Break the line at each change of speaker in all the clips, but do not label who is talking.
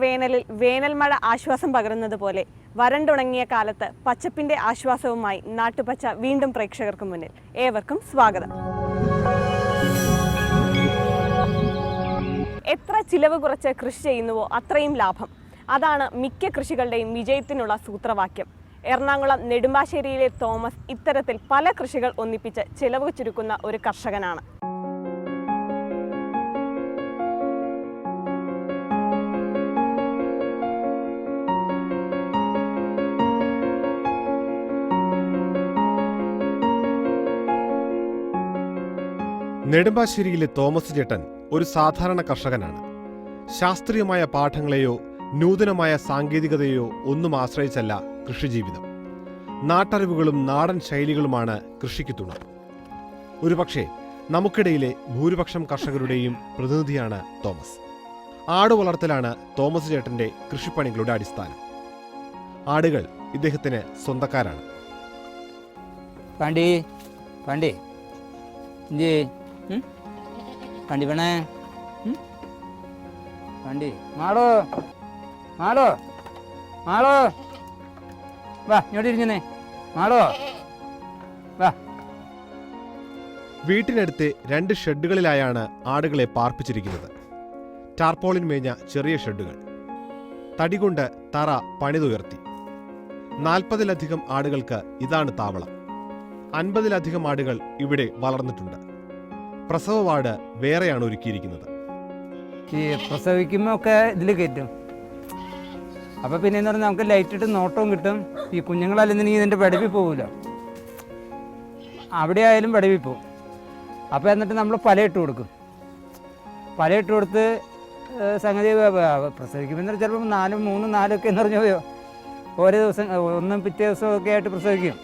വേനലിൽ വേനൽമഴ ആശ്വാസം പകരുന്നത് പോലെ വരണ്ടുണങ്ങിയ കാലത്ത് പച്ചപ്പിന്റെ ആശ്വാസവുമായി നാട്ടുപച്ച വീണ്ടും പ്രേക്ഷകർക്ക് മുന്നിൽ. ഏവർക്കും സ്വാഗതം. എത്ര ചിലവ് കുറച്ച് കൃഷി ചെയ്യുന്നുവോ അത്രയും ലാഭം. അതാണ് മിക്ക കൃഷികളുടെയും വിജയത്തിനുള്ള സൂത്രവാക്യം. എറണാകുളം നെടുമ്പാശ്ശേരിയിലെ തോമസ് ഇത്തരത്തിൽ പല കൃഷികൾ ഒന്നിപ്പിച്ച് ചിലവ് ചുരുക്കുന്ന ഒരു കർഷകനാണ്.
നെടുമ്പാശ്ശേരിയിലെ തോമസ് ചേട്ടൻ ഒരു സാധാരണ കർഷകനാണ്. ശാസ്ത്രീയമായ പാഠങ്ങളെയോ നൂതനമായ സാങ്കേതികതയോ ഒന്നും ആശ്രയിച്ചല്ല കൃഷിജീവിതം. നാട്ടറിവുകളും നാടൻ ശൈലികളുമാണ് കൃഷിക്ക് തുണ. ഒരുപക്ഷെ നമുക്കിടയിലെ ഭൂരിപക്ഷം കർഷകരുടെയും പ്രതിനിധിയാണ് തോമസ്. ആടുവളർത്തലാണ് തോമസ് ചേട്ടന്റെ കൃഷിപ്പണികളുടെ അടിസ്ഥാനം. ആടുകൾ ഇദ്ദേഹത്തിന് സ്വന്തക്കാരാണ്.
പാണ്ടി പാണ്ടി പാണ്ടി വേണേ പാണ്ടി മാളോ മാളോ മാളോ വാ ഇങ്ങോട്ട് ഇരിക്കുന്നേ മാളോ വാ.
വീട്ടിനടുത്തെ 2 ഷെഡുകളിലായാണ് ആടുകളെ പാർപ്പിച്ചിരിക്കുന്നത്. ടാർപോളിൻ മേഞ്ഞ ചെറിയ ഷെഡുകൾ. തടികൊണ്ട് തറ പണിതുയർത്തി. 40-ലധികം ആടുകൾക്ക് ഇതാണ് താവളം. 50-ലധികം ആടുകൾ ഇവിടെ വളർന്നിട്ടുണ്ട്. പ്രസവ വാർഡ് വേറെയാണ് ഒരുക്കിയിരിക്കുന്നത്.
ഈ പ്രസവിക്കുമ്പോൾ ഒക്കെ ഇതിൽ കയറ്റും. അപ്പോൾ പിന്നെ എന്ന് പറഞ്ഞാൽ നമുക്ക് ലൈറ്റിട്ട് നോട്ടവും കിട്ടും. ഈ കുഞ്ഞുങ്ങളല്ലെന്നുണ്ടെങ്കിൽ ഇതിൻ്റെ വെടവിൽ പോകില്ല, അവിടെ ആയാലും വെടവിൽ പോകും. അപ്പോൾ എന്നിട്ട് നമ്മൾ പലയിട്ട് കൊടുക്കും. പലയിട്ട് കൊടുത്ത് സംഗതി പ്രസവിക്കുമ്പോൾ ചിലപ്പോൾ 4, 3, 4 ഒക്കെ എന്ന് പറഞ്ഞാൽ ഓരോ ദിവസം ഒന്നും പിറ്റേ ദിവസമൊക്കെ ആയിട്ട് പ്രസവിക്കും.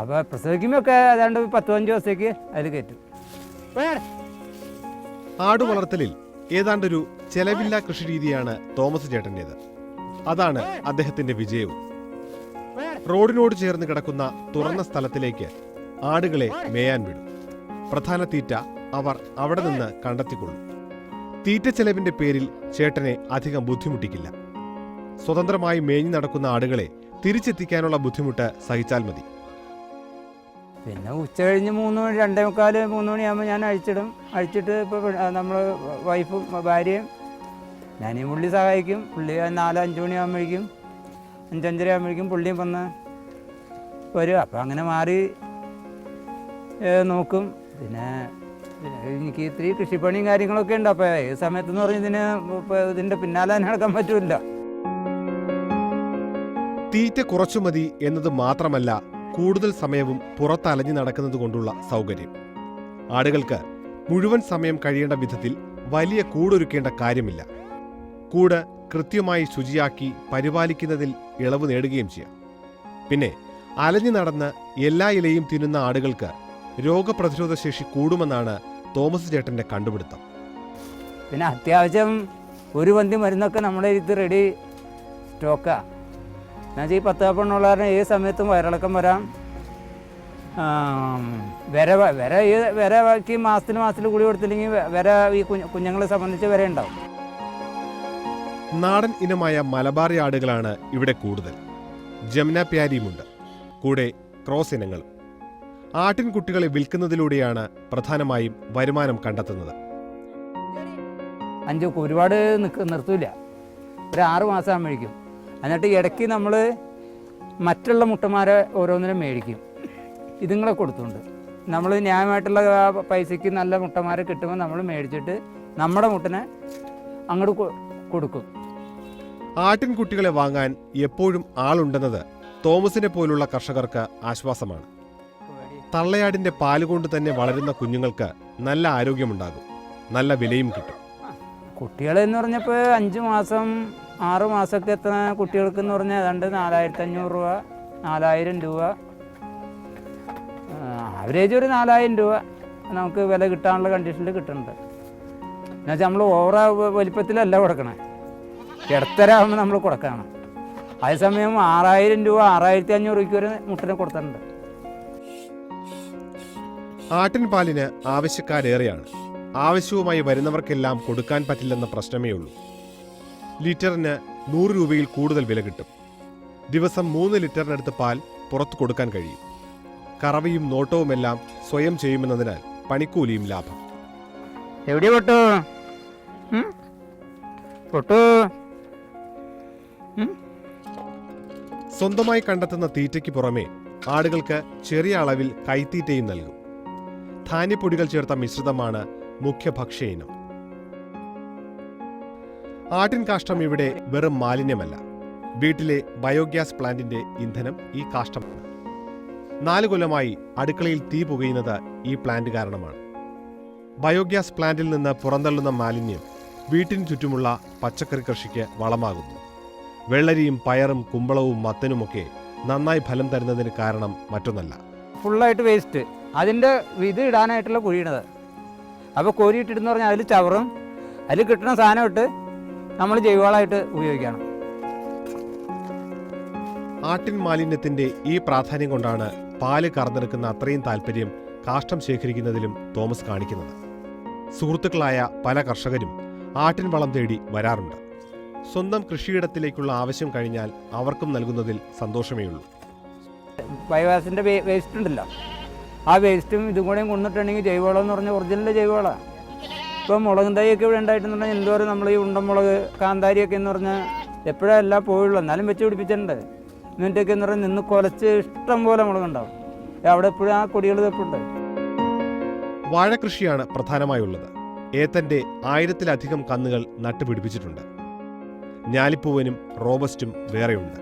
അപ്പോൾ പ്രസവിക്കുമ്പോൾ ഒക്കെ ഏതാണ്ട് 10-15 ദിവസത്തേക്ക് അതിൽ കയറ്റും.
ആടുവളർത്തലിൽ ഏതാണ്ടൊരു ചെലവില്ലാ കൃഷിരീതിയാണ് തോമസ് ചേട്ടൻ്റേത്. അതാണ് അദ്ദേഹത്തിന്റെ വിജയവും. റോഡിനോട് ചേർന്ന് കിടക്കുന്ന തുറന്ന സ്ഥലത്തിലേക്ക് ആടുകളെ മേയാൻ വിടും. പ്രധാന തീറ്റ അവർ അവിടെ നിന്ന് കണ്ടെത്തിക്കൊള്ളും. തീറ്റ ചെലവിന്റെ പേരിൽ ചേട്ടനെ അധികം ബുദ്ധിമുട്ടിക്കില്ല. സ്വതന്ത്രമായി മേഞ്ഞു നടക്കുന്ന ആടുകളെ തിരിച്ചെത്തിക്കാനുള്ള ബുദ്ധിമുട്ട് സഹിച്ചാൽ മതി.
പിന്നെ ഉച്ച കഴിഞ്ഞ് 2:45, 3 മണിയാകുമ്പോൾ ഞാൻ അഴിച്ചിട്ട് ഇപ്പോൾ നമ്മൾ വൈഫും ഭാര്യയും ഞാനീ പുള്ളി സഹായിക്കും. പുള്ളി 4-5 മണിയാകുമ്പോഴേക്കും 5-5:30 ആകുമ്പോഴേക്കും പുള്ളിയും വന്ന് വരും. അപ്പോൾ അങ്ങനെ മാറി നോക്കും. പിന്നെ എനിക്ക് ഇത്തിരി കൃഷിപ്പണിയും കാര്യങ്ങളൊക്കെ ഉണ്ട്. അപ്പോൾ ഏത് സമയത്തെന്ന് പറഞ്ഞ് ഇതിൻ്റെ പിന്നാലെ നടക്കാൻ പറ്റില്ല.
തീറ്റ കുറച്ചു മതി എന്നത് മാത്രമല്ല, കൂടുതൽ സമയവും പുറത്തലഞ്ഞു നടക്കുന്നത് കൊണ്ടുള്ള സൗകര്യം. ആടുകൾക്ക് മുഴുവൻ സമയം കഴിയേണ്ട വിധത്തിൽ വലിയ കൂടൊരുക്കേണ്ട കാര്യമില്ല. കൂട് കൃത്യമായി ശുചിയാക്കി പരിപാലിക്കുന്നതിൽ ഇളവ് നേടുകയും ചെയ്യാം. പിന്നെ അലഞ്ഞു നടന്ന് എല്ലാ ഇലയും തിന്നുന്ന ആടുകൾക്ക് രോഗപ്രതിരോധ ശേഷി കൂടുമെന്നാണ് തോമസ് ചേട്ടന്റെ കണ്ടുപിടുത്തം.
പിന്നെ അത്യാവശ്യം ഒരു പന്തി മരുന്നൊക്കെ നമ്മുടെ ഇത് റെഡി സ്റ്റോക്കാ. എന്നുവെച്ചാൽ ഈ 10 കപ്പെണ്ണുള്ള കാരണം ഏത് സമയത്തും വയറിളക്കം വരാം. വിര ബാക്കി മാസത്തിൽ കൂടി കൊടുത്തില്ലെങ്കിൽ വിര ഈ കുഞ്ഞുങ്ങളെ സംബന്ധിച്ച് വിര ഉണ്ടാവും.
നാടൻ ഇനമായ മലബാറി ആടുകളാണ് ഇവിടെ കൂടുതൽ. ജമുന പ്യാരിയുമുണ്ട്. കൂടെ ക്രോസ് ഇനങ്ങളും. ആട്ടിൻകുട്ടികളെ വിൽക്കുന്നതിലൂടെയാണ് പ്രധാനമായും വരുമാനം കണ്ടെത്തുന്നത്.
ഒരുപാട് നിർത്തൂല. ഒരു 6 മാസം ആകുമ്പോഴേക്കും. എന്നിട്ട് ഇടയ്ക്ക് നമ്മൾ മറ്റുള്ള മുട്ടന്മാരെ ഓരോന്നിനും മേടിക്കും. ഇതുങ്ങളെ കൊടുത്തുകൊണ്ട് നമ്മൾ ന്യായമായിട്ടുള്ള പൈസയ്ക്ക് നല്ല മുട്ടന്മാരെ കിട്ടുമ്പോൾ നമ്മൾ മേടിച്ചിട്ട് നമ്മുടെ മുട്ടനെ അങ്ങോട്ട് കൊടുക്കും.
ആട്ടിൻകുട്ടികളെ വാങ്ങാൻ എപ്പോഴും ആളുണ്ടെന്നത് തോമസിനെ പോലുള്ള കർഷകർക്ക് ആശ്വാസമാണ്. തള്ളയാടിന്റെ പാലുകൊണ്ട് തന്നെ വളരുന്ന കുഞ്ഞുങ്ങൾക്ക് നല്ല ആരോഗ്യമുണ്ടാകും, നല്ല വിലയും കിട്ടും.
കുട്ടികളെന്ന് പറഞ്ഞപ്പോൾ 5 മാസം 6 മാസമൊക്കെ എത്തുന്ന കുട്ടികൾക്ക് എന്ന് പറഞ്ഞാൽ ഏതാണ്ട് 4500 രൂപ, 4000 രൂപ, ആവറേജ് ഒരു 4000 രൂപ നമുക്ക് വില കിട്ടാനുള്ള കണ്ടീഷനിൽ കിട്ടുന്നുണ്ട്. എന്നുവെച്ചാൽ നമ്മൾ ഓവറ വലിപ്പത്തിലല്ല കൊടുക്കണേ, ഇടത്തരാകുമ്പോൾ നമ്മൾ കൊടുക്കണം. അതേസമയം 6000 രൂപ, 6500 രൂപയ്ക്ക് വരെ മുട്ടനെ കൊടുത്തിട്ടുണ്ട്.
ആട്ടിൻപാലിന് ആവശ്യക്കാരേറെയാണ്. ആവശ്യവുമായി വരുന്നവർക്കെല്ലാം കൊടുക്കാൻ പറ്റില്ലെന്ന പ്രശ്നമേ ഉള്ളൂ. ലിറ്ററിന് 100 രൂപയിൽ കൂടുതൽ വില കിട്ടും. ദിവസം 3 ലിറ്ററിനടുത്ത് പാൽ പുറത്തു കൊടുക്കാൻ കഴിയും. കറവയും നോട്ടവുമെല്ലാം സ്വയം ചെയ്യുമെന്നതിനാൽ പണിക്കൂലിയും ലാഭം.
എവിടെയാ പൊട്ടു? പൊട്ടു
സ്വന്തമായി കണ്ടെത്തുന്ന തീറ്റയ്ക്ക് പുറമെ ആടുകൾക്ക് ചെറിയ അളവിൽ കൈത്തീറ്റയും നൽകും. ധാന്യപ്പൊടികൾ ചേർത്ത മിശ്രിതമാണ് മുഖ്യ ഭക്ഷ്യ ഇനം. ആട്ടിൻ കാഷ്ടം ഇവിടെ വെറും മാലിന്യമല്ല. വീട്ടിലെ ബയോഗ്യാസ് പ്ലാന്റിന്റെ ഇന്ധനം ഈ കാഷ്ടമാണ്. 4 കൊല്ലമായി അടുക്കളയിൽ തീ പുകയുന്നത് ഈ പ്ലാന്റ് കാരണമാണ്. ബയോഗ്യാസ് പ്ലാന്റിൽ നിന്ന് പുറന്തള്ളുന്ന മാലിന്യം വീട്ടിന് ചുറ്റുമുള്ള പച്ചക്കറി കൃഷിക്ക് വളമാകുന്നു. വെള്ളരിയും പയറും കുമ്പളവും മത്തനുമൊക്കെ നന്നായി ഫലം തരുന്നതിന് കാരണം മറ്റൊന്നല്ല.
ഫുള്ളായിട്ട് വേസ്റ്റ് അതിൻ്റെ ഇത് ഇടാനായിട്ടുള്ള കുഴിയിടത്. അപ്പോൾ കോരിയിട്ടിടുന്ന് പറഞ്ഞാൽ അതിൽ ചവറും അതിൽ കിട്ടുന്ന സാധനം ഇട്ട് നമ്മൾ ജൈവവളമായിട്ട് ഉപയോഗിക്കണം.
ആട്ടിൻ മാലിന്യത്തിന്റെ ഈ പ്രാധാന്യം കൊണ്ടാണ് പാല് കറന്നെടുക്കുന്ന അത്രയും താല്പര്യം കാഷ്ടം ശേഖരിക്കുന്നതിലും തോമസ് കാണിക്കുന്നത്. സുഹൃത്തുക്കളായ പല കർഷകരും ആട്ടിൻ വളം തേടി വരാറുണ്ട്. സ്വന്തം കൃഷിയിടത്തിലേക്കുള്ള ആവശ്യം കഴിഞ്ഞാൽ അവർക്കും നൽകുന്നതിൽ സന്തോഷമേ ഉള്ളൂ.
ബയോഗ്യാസിൻ്റെ വേസ്റ്റ് ഉണ്ടല്ലോ, ആ വേസ്റ്റും ഇതും കൂടെയും കൊണ്ടിട്ടുണ്ടെങ്കിൽ ജൈവവളം എന്ന് പറഞ്ഞാൽ ഒറിജിനൽ ജൈവവളമാണ്. ഇപ്പോൾ മുളകും തൈയൊക്കെ ഇവിടെ ഉണ്ടായിട്ടുണ്ടെങ്കിൽ എന്തോരം നമ്മൾ ഈ ഉണ്ടമുളക് കാന്താരിയൊക്കെ എന്ന് പറഞ്ഞാൽ എപ്പോഴും എല്ലാം പോയുള്ളൂ, എന്നാലും വെച്ച് പിടിപ്പിച്ചിട്ടുണ്ട്. എന്നിട്ടൊക്കെ എന്ന് പറഞ്ഞാൽ നിന്ന് കുലച്ച് ഇഷ്ടം പോലെ മുളകുണ്ടാവും. അവിടെ എപ്പോഴും ആ കൊടികൾ തെപ്പുണ്ട്.
വാഴകൃഷിയാണ് പ്രധാനമായുള്ളത്. ഏത്തന്റെ 1000-ലധികം കന്നുകൾ നട്ടുപിടിപ്പിച്ചിട്ടുണ്ട്. ഞാലിപ്പൂവനും റോബസ്റ്റും വേറെയുണ്ട്.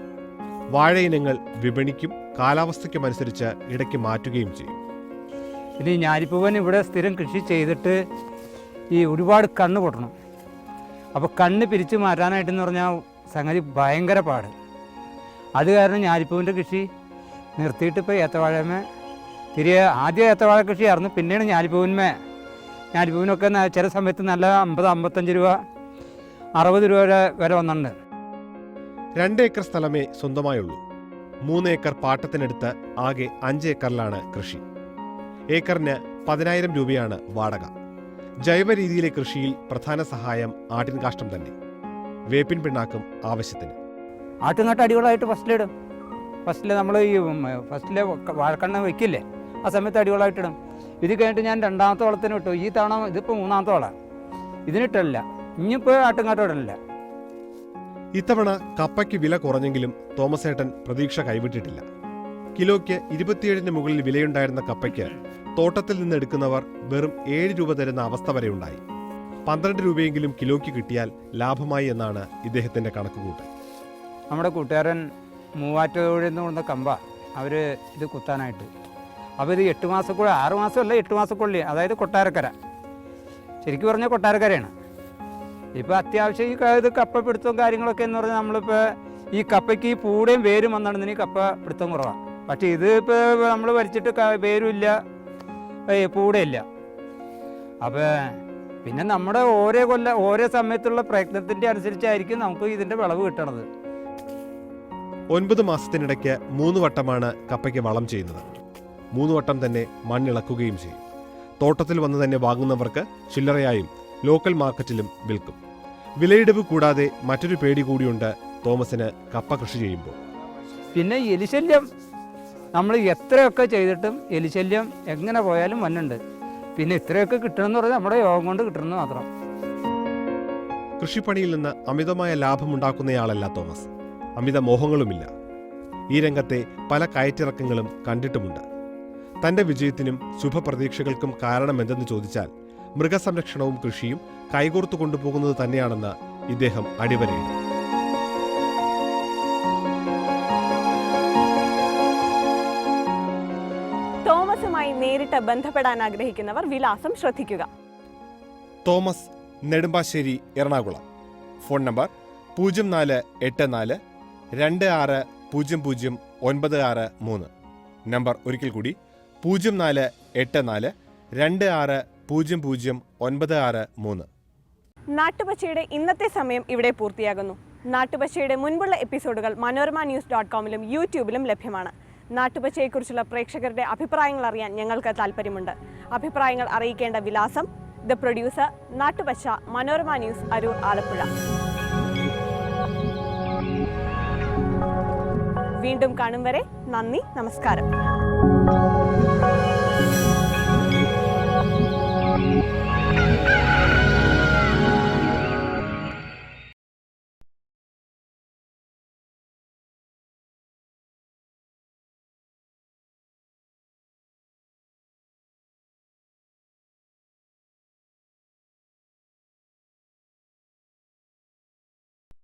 വാഴയിനങ്ങൾ വിപണിക്കും കാലാവസ്ഥയ്ക്കുമനുസരിച്ച് ഇടയ്ക്ക് മാറ്റുകയും ചെയ്യും.
ഇനി ഞാലിപ്പൂവൻ ഇവിടെ സ്ഥിരം കൃഷി ചെയ്തിട്ട് ഈ ഒരുപാട് കണ്ണ് പൊട്ടണം. അപ്പോൾ കണ്ണ് പിരിച്ചു മാറ്റാനായിട്ടെന്ന് പറഞ്ഞാൽ സംഗതി ഭയങ്കര പാട്. അത് കാരണം ഞാലിപ്പൂവിൻ്റെ കൃഷി നിർത്തിയിട്ട് ഇപ്പോൾ ഏത്തവാഴമേ ആദ്യം ഏത്തവാഴ കൃഷിയായിരുന്നു, പിന്നീട് ഞാലിപ്പൂവിനൊക്കെ ചില സമയത്ത് നല്ല 50-55 രൂപ 60 രൂപ വരെ വന്നിട്ടുണ്ട്.
2 ഏക്കർ സ്ഥലമേ സ്വന്തമായുള്ളൂ. 3 ഏക്കർ പാട്ടത്തിനടുത്ത് ആകെ 5 ഏക്കറിലാണ് കൃഷി. ഏക്കറിന് 10,000 രൂപയാണ് വാടക. ജൈവ രീതിയിലെ കൃഷിയിൽ പ്രധാന സഹായം ആട്ടിൻകാഷ്ടം തന്നെ. വേപ്പിൻ പിണ്ണാക്കും ആവശ്യത്തിന്.
ആട്ടുംകാട്ട് അടികളായിട്ട് ഫസ്റ്റിലിടും. നമ്മൾ ഈ ഫസ്റ്റിലെ വാഴക്കണ്ണ വയ്ക്കില്ലേ, ആ സമയത്ത് അടികളായിട്ടിടും. ഇത് കഴിഞ്ഞിട്ട് ഞാൻ 2ാമത്തെ വളത്തിന് ഇട്ടു. ഈ തവണ ഇതിപ്പോൾ 3ാമത്തെ വളമാണ്. ഇതിനിട്ടില്ല. ഇനിയിപ്പോൾ ആട്ടുംകാട്ടോടല്ല.
ഇത്തവണ കപ്പയ്ക്ക് വില കുറഞ്ഞെങ്കിലും തോമസ് ഏട്ടൻ പ്രതീക്ഷ കൈവിട്ടിട്ടില്ല. കിലോയ്ക്ക് 27-ന് മുകളിൽ വിലയുണ്ടായിരുന്ന കപ്പയ്ക്ക് തോട്ടത്തിൽ നിന്ന് എടുക്കുന്നവർ വെറും 7 രൂപ തരുന്ന അവസ്ഥ വരെ ഉണ്ടായി. 12 രൂപയെങ്കിലും കിലോയ്ക്ക് കിട്ടിയാൽ ലാഭമായി എന്നാണ് ഇദ്ദേഹത്തിന്റെ കണക്കുകൂട്ടൽ.
നമ്മുടെ കൂട്ടുകാരൻ മൂവാറ്റുപുഴയിൽ നിന്ന് കൊണ്ട കമ്പ അവർ ഇത് കുത്താനായിട്ട്. അപ്പോൾ ഇത് 8 മാസക്കുള്ള 6 മാസമല്ല 8 മാസക്കുള്ളി, അതായത് കൊട്ടാരക്കര. ശരിക്കും പറഞ്ഞാൽ കൊട്ടാരക്കരയാണ്. ഇപ്പോൾ അത്യാവശ്യം ഈ ഇത് കപ്പ പിടുത്തവും കാര്യങ്ങളൊക്കെ എന്ന് പറഞ്ഞാൽ നമ്മളിപ്പോൾ ഈ കപ്പയ്ക്ക് ഈ പൂടയും വേരും വന്നിടന്നിന് കപ്പ പിടുത്തം കുറവാണ്. പക്ഷേ ഇത് ഇപ്പോൾ നമ്മൾ വലിച്ചിട്ട് വേരുമില്ല പൂടയില്ല. അപ്പോൾ പിന്നെ നമ്മുടെ ഓരോ സമയത്തുള്ള പ്രയത്നത്തിൻ്റെ അനുസരിച്ചായിരിക്കും നമുക്ക് ഇതിൻ്റെ വിളവ് കിട്ടണത്.
9 മാസത്തിനിടയ്ക്ക് 3 വട്ടമാണ് കപ്പയ്ക്ക് വളം ചെയ്യുന്നത്. 3 വട്ടം തന്നെ മണ്ണിളക്കുകയും ചെയ്യും. തോട്ടത്തിൽ വന്ന് തന്നെ വാങ്ങുന്നവർക്ക് ചില്ലറയായും ലോക്കൽ മാർക്കറ്റിലും വിൽക്കും. വിലയിടിവ് കൂടാതെ മറ്റൊരു പേടി കൂടിയുണ്ട് തോമസിന് കപ്പ കൃഷി ചെയ്യുമ്പോൾ.
പിന്നെ എലിശല്യം നമ്മൾ എത്രയൊക്കെ ചെയ്തിട്ടും എലിശല്യം എങ്ങനെ പോയാലും വന്നുണ്ട്. പിന്നെ ഇത്രയൊക്കെ കിട്ടണമെന്ന് പറഞ്ഞാൽ നമ്മുടെ യോഗം കൊണ്ട് കിട്ടണമെന്ന് മാത്രം.
കൃഷിപ്പണിയിൽ നിന്ന് അമിതമായ ലാഭമുണ്ടാക്കുന്നയാളല്ല തോമസ്. അമിത മോഹങ്ങളുമില്ല. ഈ രംഗത്തെ പല കയറ്റിറക്കങ്ങളും കണ്ടിട്ടുമുണ്ട്. തന്റെ വിജയത്തിനും ശുഭപ്രതീക്ഷകൾക്കും കാരണമെന്തെന്ന് ചോദിച്ചാൽ മൃഗസംരക്ഷണവും കൃഷിയും കൈകോർത്തു കൊണ്ടുപോകുന്നത് തന്നെയാണെന്ന് ഇദ്ദേഹം അടിവരയിടും.
തോമസുമായി നേരിട്ട് ബന്ധപ്പെടാൻ ആഗ്രഹിക്കുന്നവർ വിലാസം ശ്രദ്ധിക്കുക.
Thomas, Nedumbassery, Ernakulam. Phone number 0484 260096 number ഒരിക്കൽ കൂടി 0484 260096.
നാട്ടുപച്ചയുടെ ഇന്നത്തെ സമയം ഇവിടെ പൂർത്തിയാകുന്നു. നാട്ടുപച്ചയുടെ മുൻപുള്ള എപ്പിസോഡുകൾ manorama.com-ലും യൂട്യൂബിലും ലഭ്യമാണ്. നാട്ടുപച്ചയെക്കുറിച്ചുള്ള പ്രേക്ഷകരുടെ അഭിപ്രായങ്ങൾ അറിയാൻ ഞങ്ങൾക്ക് താല്പര്യമുണ്ട്. അഭിപ്രായങ്ങൾ അറിയിക്കേണ്ട വിലാസം: the producer, Nattupacha, Manorama news, Aroor, Alappuzha. വീണ്ടും കാണും വരെ നന്ദി, നമസ്കാരം.